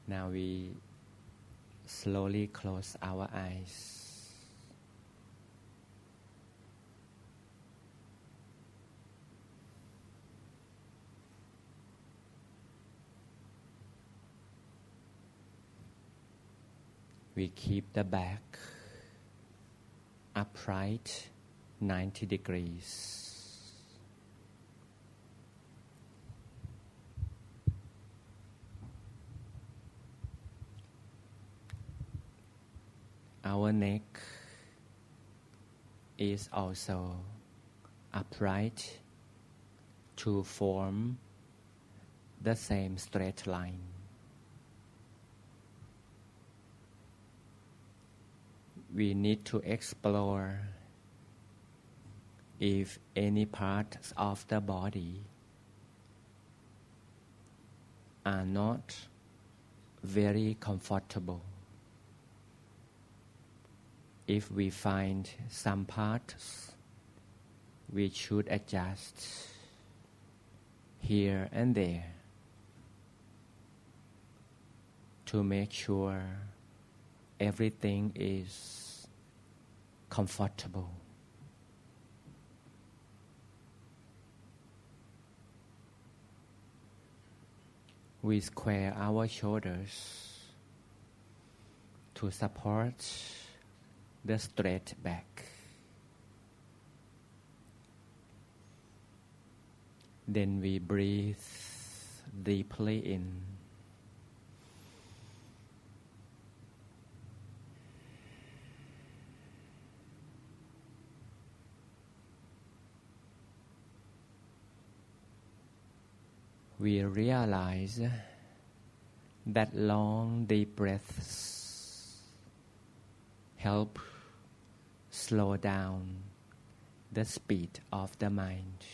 Now we slowly close our eyes. We keep the back upright 90 degrees. Our neck is also upright to form the same straight line. We need to explore if any parts of the body are not very comfortable. If we find some parts, we should adjust here and there to make sure everything is comfortable. We square our shoulders to support the straight back. Then we breathe deeply in. We realize that long deep breaths help slow down the speed of the mind.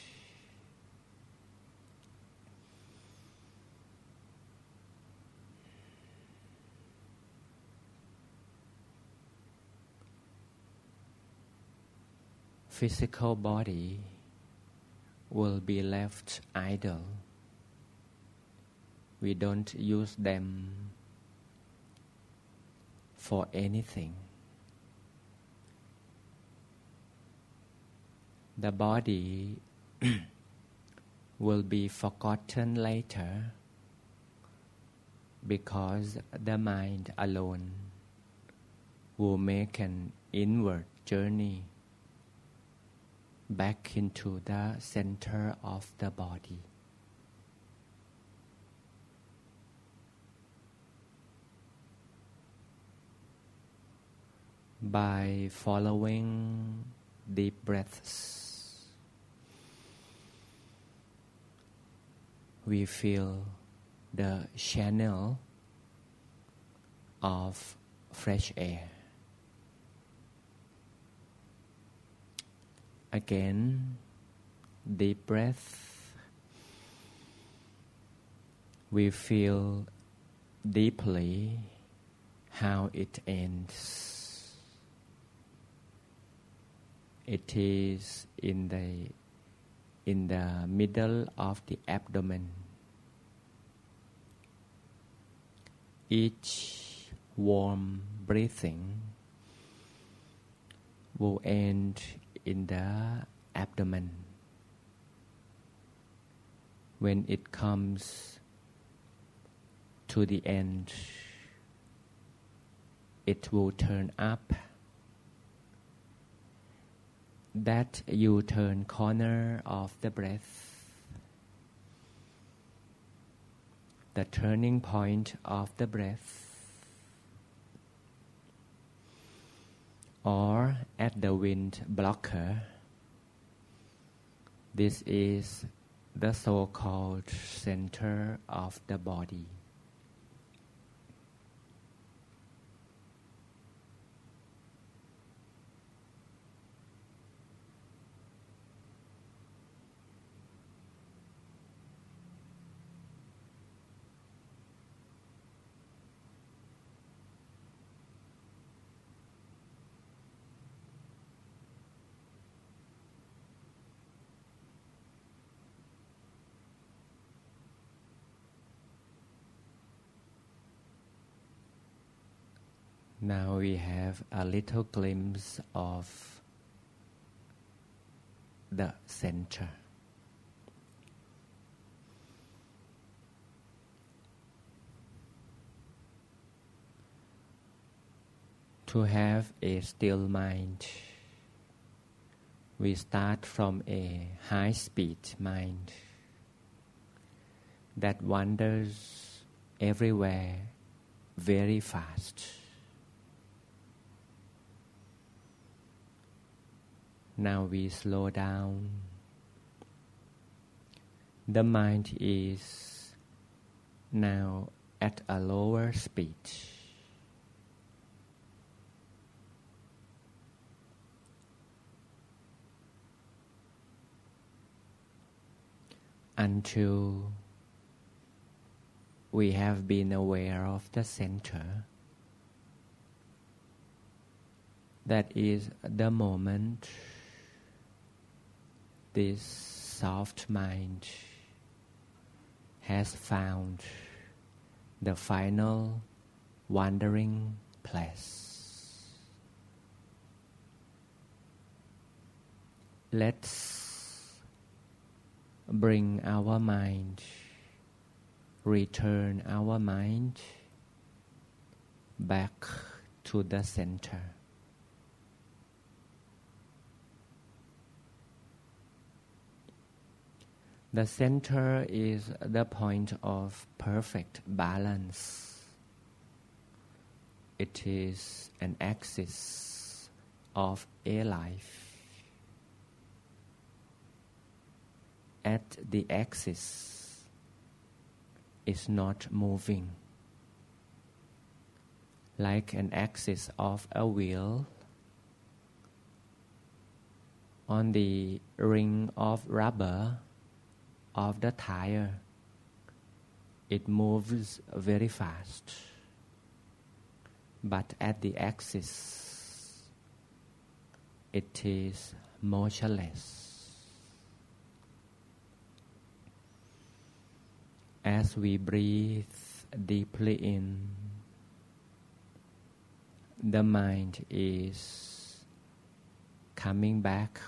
Physical body will be left idle. We don't use them for anything. The body will be forgotten later because the mind alone will make an inward journey back into the center of the body. By following deep breaths, we feel the channel of fresh air. Again, deep breath. We feel deeply how it ends. It is in the middle of the abdomen. Each warm breathing will end in the abdomen. When it comes to the end, it will turn up. That U-turn corner of the breath, the turning point of the breath, or at the wind blocker, this is the so-called center of the body. Now we have a little glimpse of the center. To have a still mind, we start from a high-speed mind that wanders everywhere very fast. Now we slow down. The mind is now at a lower speed. Until we have been aware of the center, that is the moment this soft mind has found the final wandering place. Let's bring our mind, return our mind back to the center. The center is the point of perfect balance. It is an axis of a life. At the axis is not moving. Like an axis of a wheel on the ring of rubber of the tire, it moves very fast. But at the axis, it is motionless. As we breathe deeply in, the mind is coming back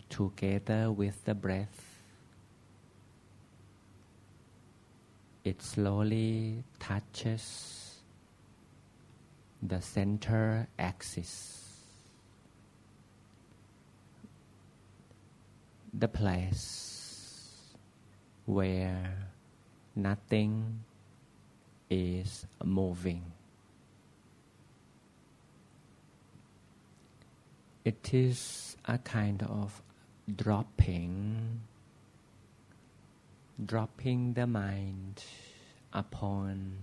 together with the breath. It slowly touches the center axis, the place where nothing is moving. It is a kind of dropping the mind upon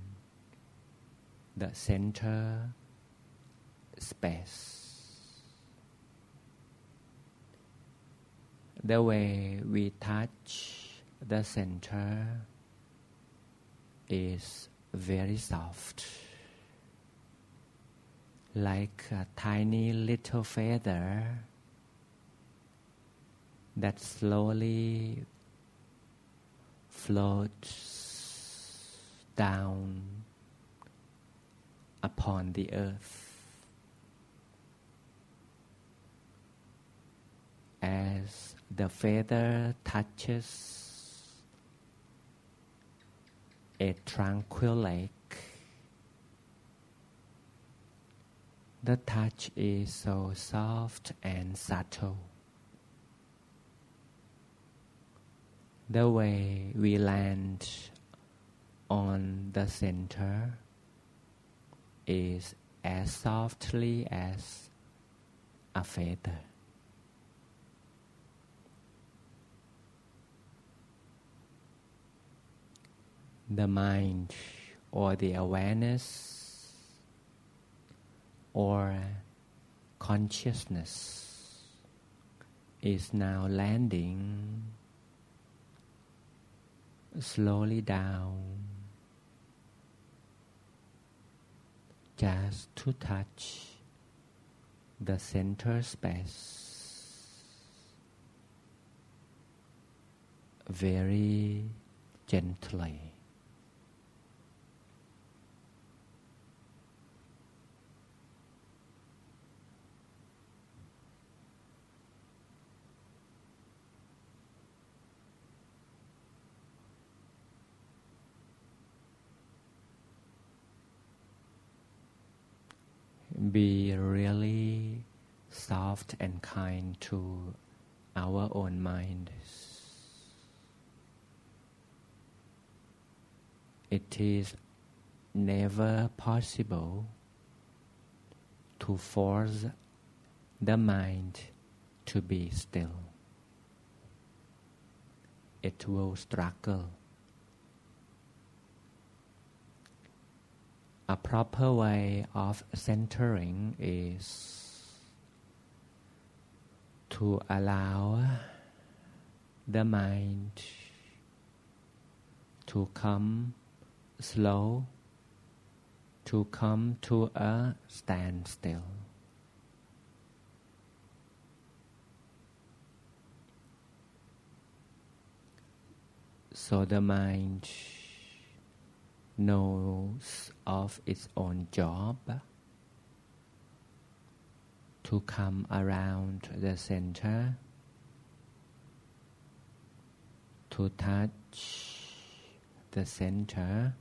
the center space. The way we touch the center is very soft, like a tiny little feather that slowly floats down upon the earth. As the feather touches a tranquil lake, the touch is so soft and subtle. The way we land on the center is as softly as a feather. The mind or the awareness or consciousness is now landing slowly down, just to touch the center space very gently. be really soft and kind to our own mind. It is never possible to force the mind to be still. It will struggle. A proper way of centering is to allow the mind to come slow, to come to a standstill. So the mind knows of its own job to come around the center, to touch the center,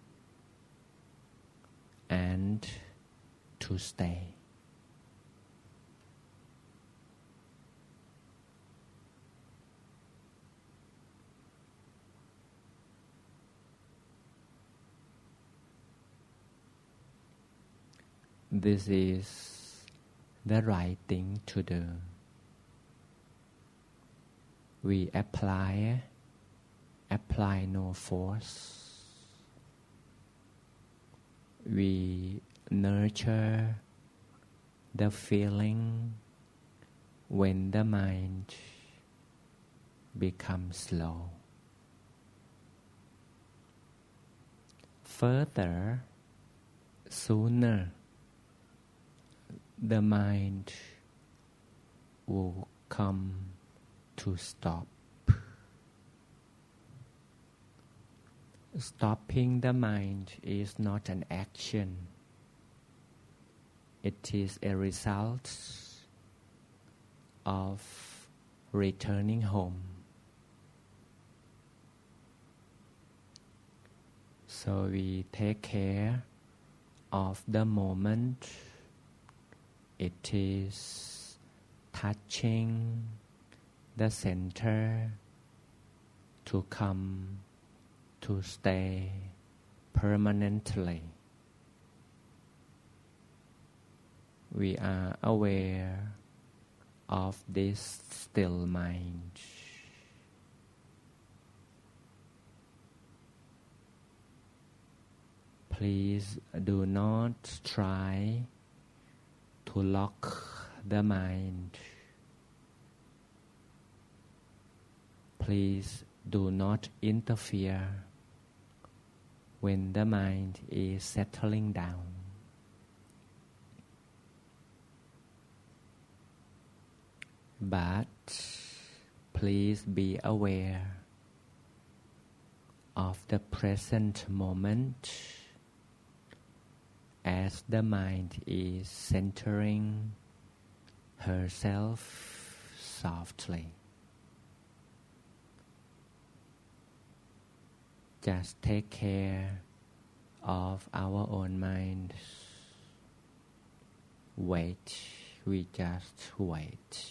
and to stay. This is the right thing to do. We apply no force. We nurture the feeling when the mind becomes slow. Further, sooner the mind will come to stop. Stopping the mind is not an action. It is a result of returning home. So we take care of the moment. It is touching the center to come to stay permanently. We are aware of this still mind. Please do not try to lock the mind. Please do not interfere when the mind is settling down. But please be aware of the present moment as the mind is centering herself softly. Just take care of our own mind. Wait, we just wait.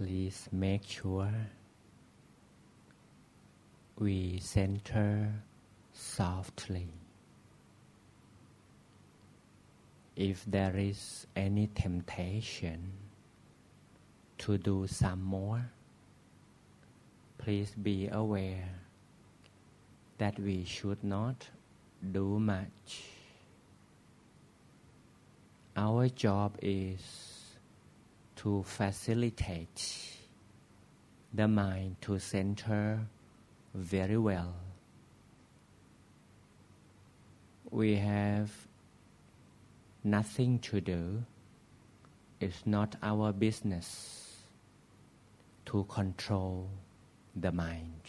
Please make sure we center softly. If there is any temptation to do some more, please be aware that we should not do much. Our job is to facilitate the mind to center very well. We have nothing to do. It's not our business to control the mind.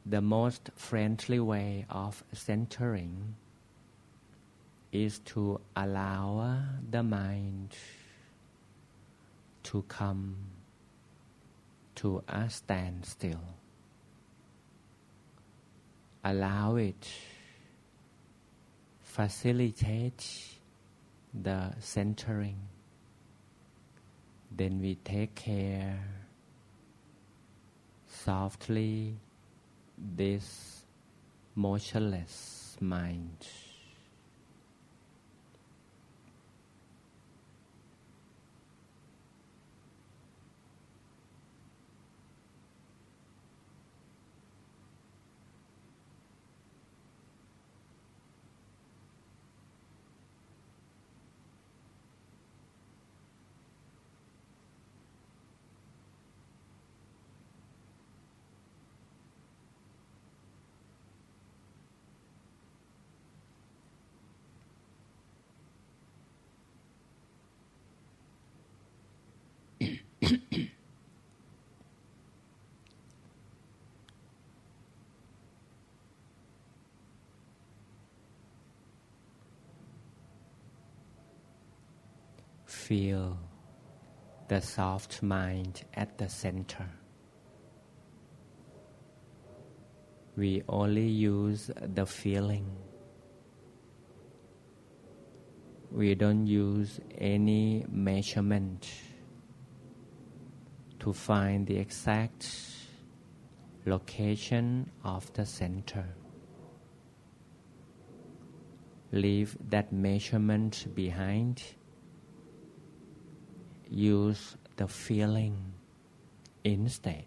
The most friendly way of centering is to allow the mind to come to a standstill. Allow it, facilitate the centering. Then we take care softly this motionless mind. Feel the soft mind at the center. We only use the feeling. We don't use any measurement to find the exact location of the center. Leave that measurement behind. Use the feeling instead.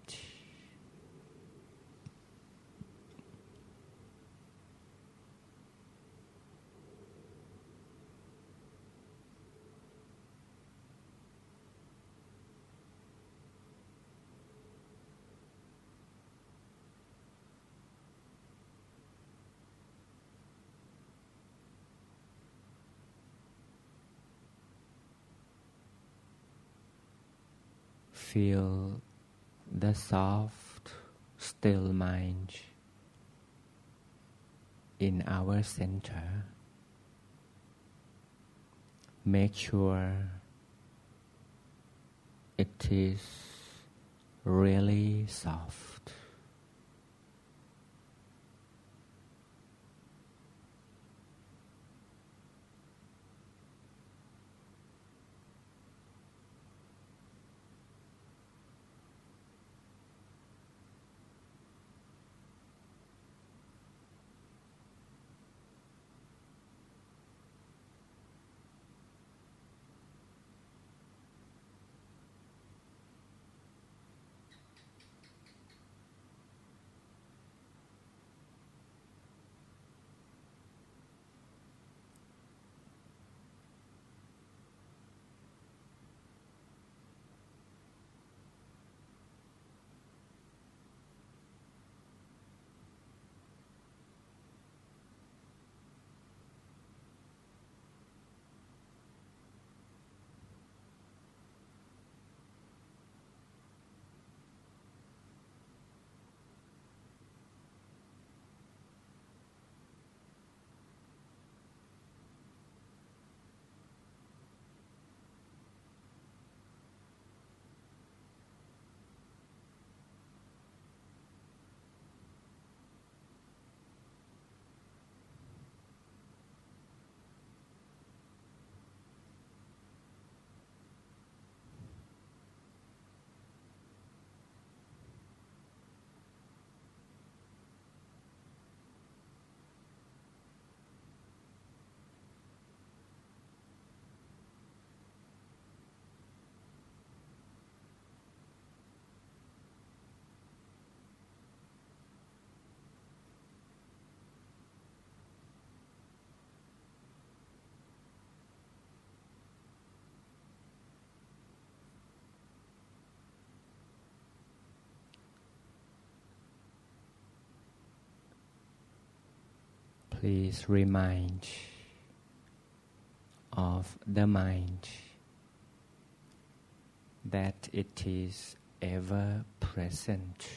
Feel the soft, still mind in our center. Make sure it is really soft. Please remind of the mind that it is ever present.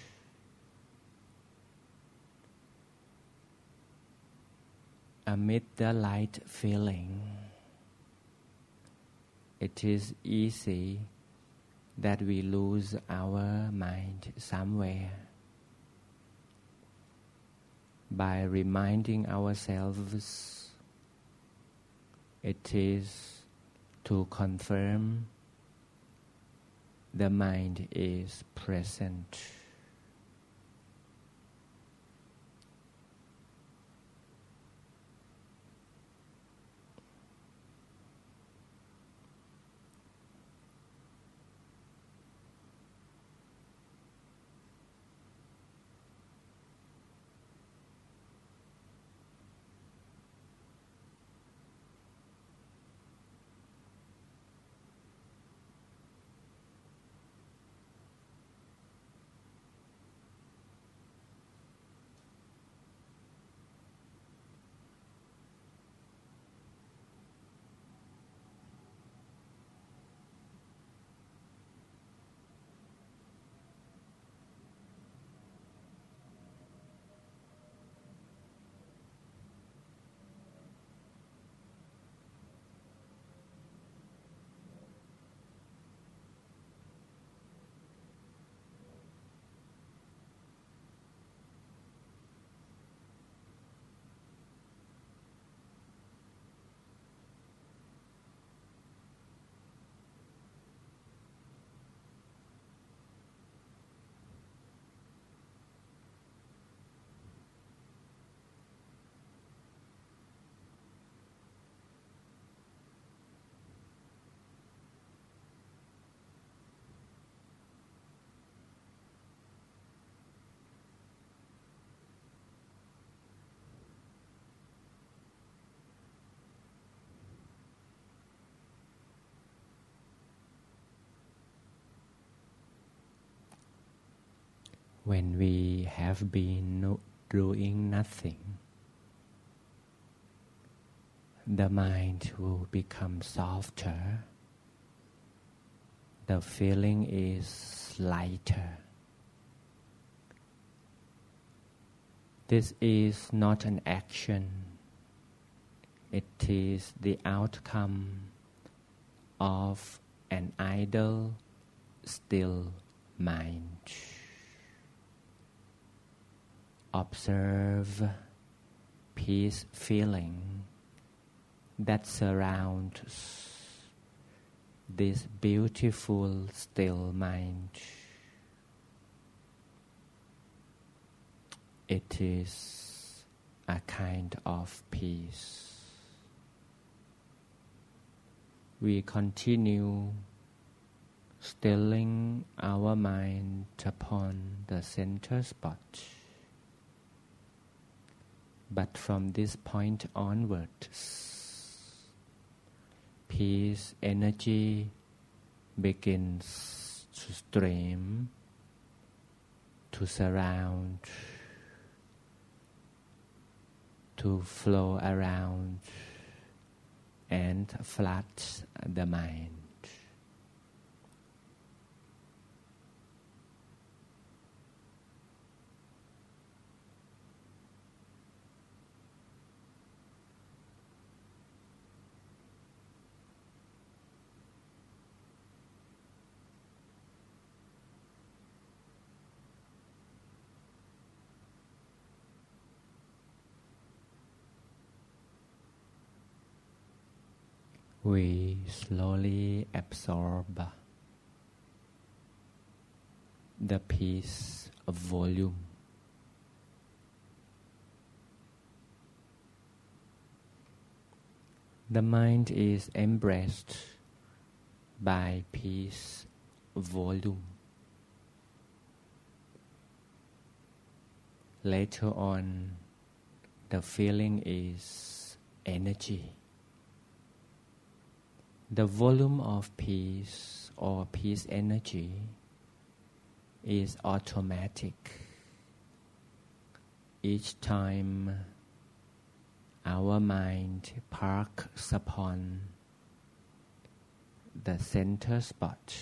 Amid the light feeling, it is easy that we lose our mind somewhere. By reminding ourselves, it is to confirm the mind is present. When we have been doing nothing, the mind will become softer. The feeling is lighter. This is not an action. It is the outcome of an idle, still mind. Observe peace feeling that surrounds this beautiful still mind. It is a kind of peace. We continue stilling our mind upon the center spot. But from this point onwards, peace energy begins to stream, to surround, to flow around and flood the mind. We slowly absorb the peace of volume. The mind is embraced by peace volume. Later on, the feeling is energy. The volume of peace or peace energy is automatic. Each time our mind parks upon the center spot,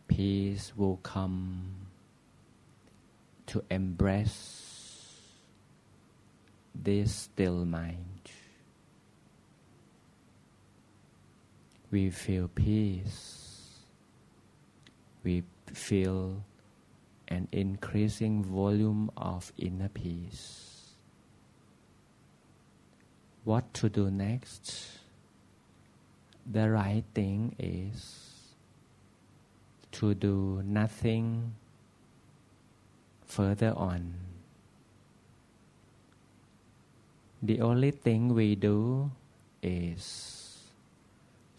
peace will come to embrace this still mind. We feel peace. We feel an increasing volume of inner peace. What to do next? The right thing is to do nothing further on. The only thing we do is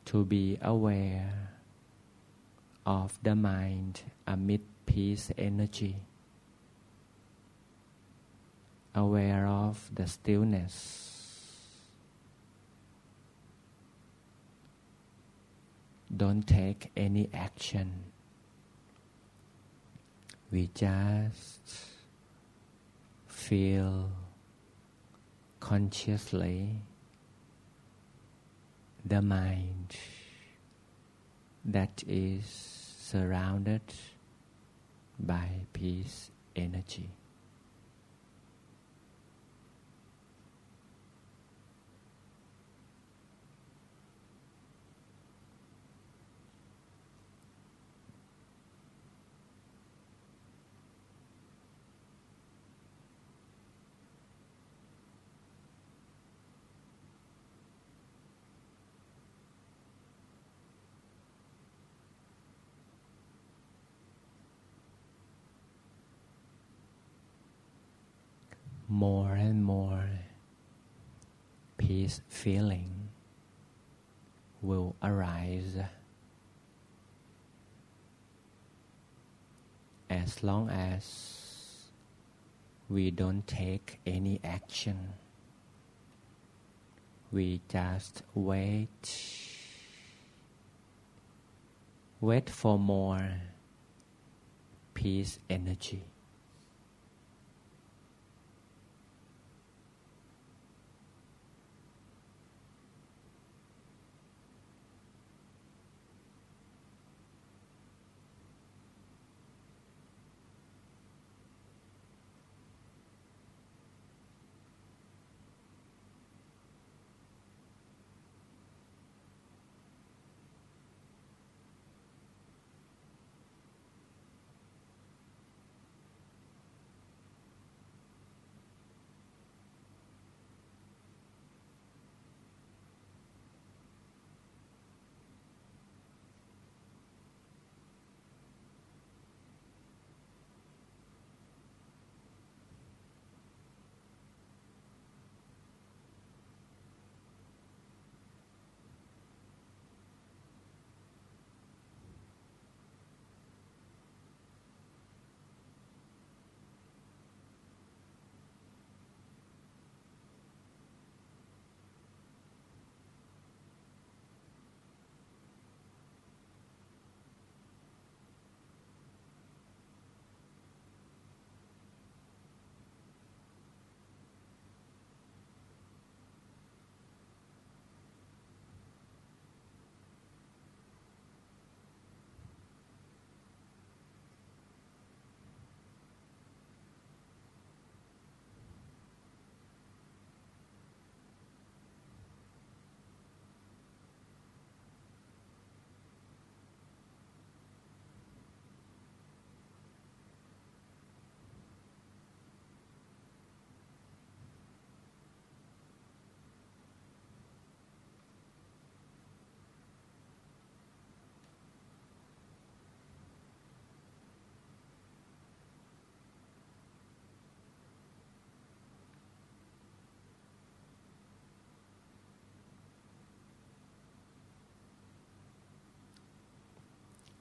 to be aware of the mind amid peace energy, aware of the stillness. Don't take any action. We just feel consciously the mind that is surrounded by peace energy. More and more peace feeling will arise as long as we don't take any action. We just wait for more peace energy.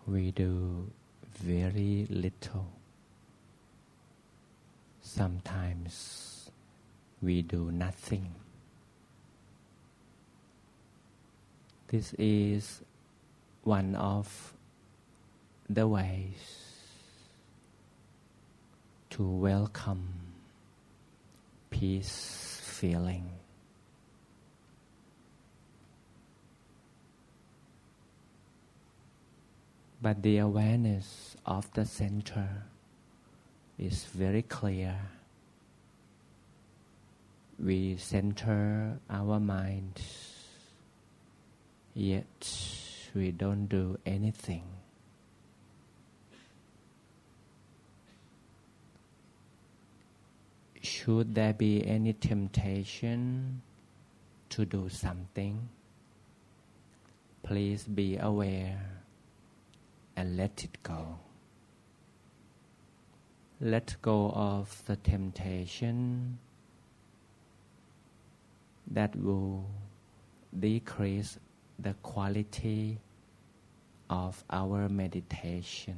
We do very little. Sometimes we do nothing. This is one of the ways to welcome peace feeling. But the awareness of the center is very clear. We center our mind, yet we don't do anything. Should there be any temptation to do something, please be aware and let it go. Let go of the temptation that will decrease the quality of our meditation.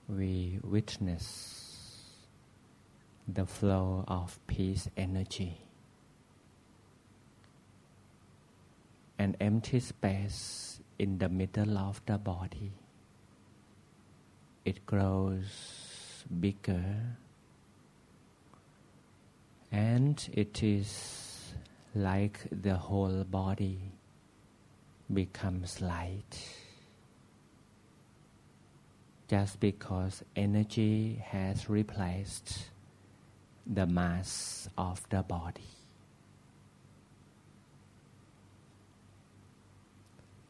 We witness the flow of peace energy, an empty space in the middle of the body. It grows bigger, and it is like the whole body becomes light. Just because energy has replaced the mass of the body.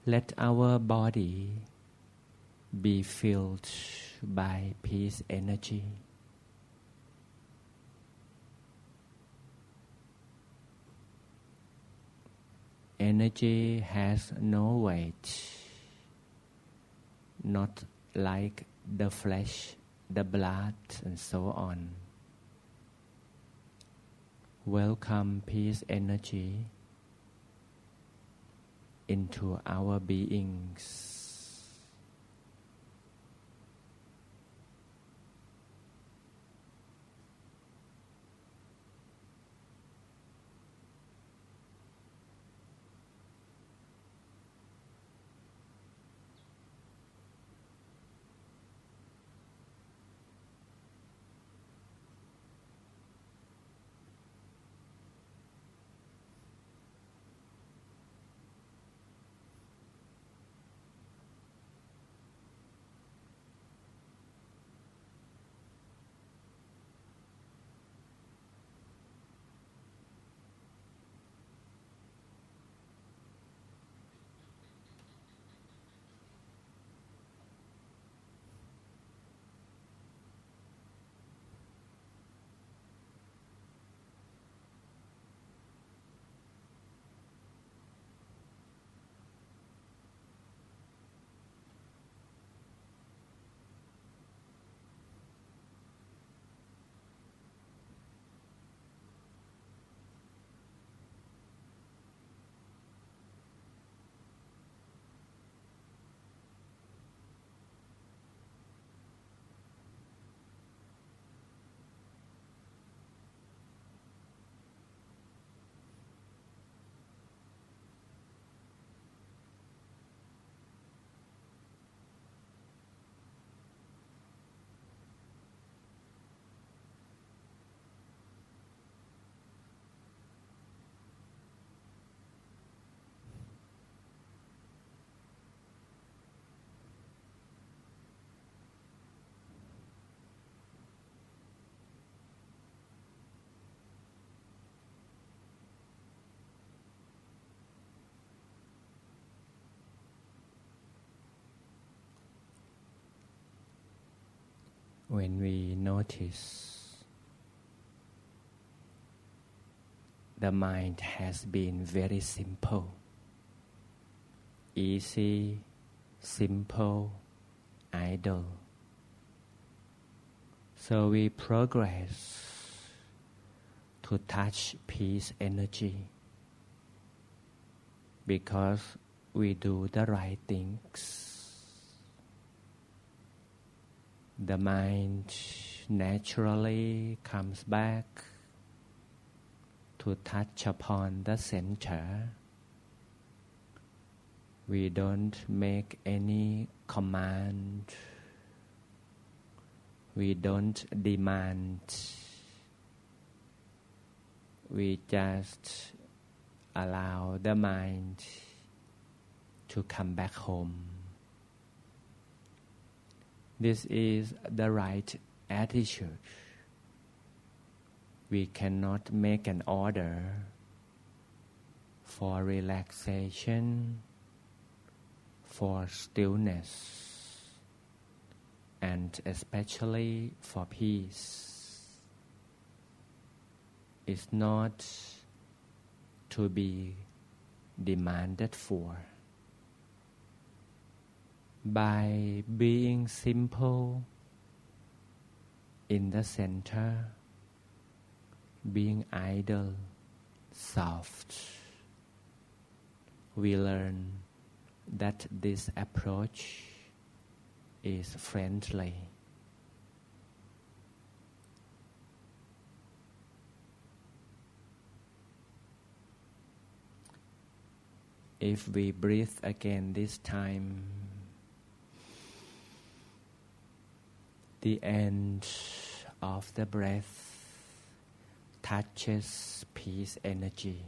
Let our body be filled by peace energy. energy has no weight, not like the flesh, the blood, and so on. Welcome peace energy into our beings. When we notice the mind has been very simple, easy, simple, idle. So we progress to touch peace energy because we do the right things. The mind naturally comes back to touch upon the center. We don't make any command. We don't demand. We just allow the mind to come back home. This is the right attitude. We cannot make an order for relaxation, for stillness, and especially for peace. It's not to be demanded for. By being simple in the center, being idle, soft, we learn that this approach is friendly. If we breathe again this time, the end of the breath touches peace energy.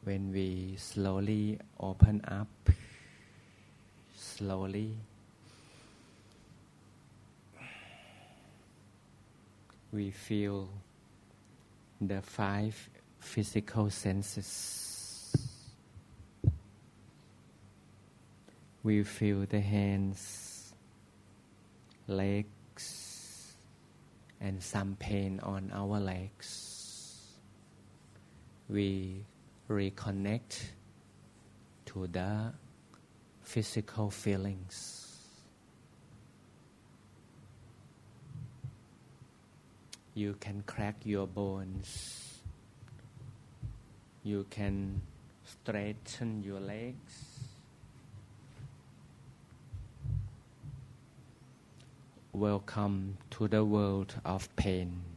When we slowly open up, slowly, we feel the 5 physical senses. We feel the hands, legs, and some pain on our legs. We reconnect to the physical feelings. You can crack your bones. You can straighten your legs. Welcome to the world of pain.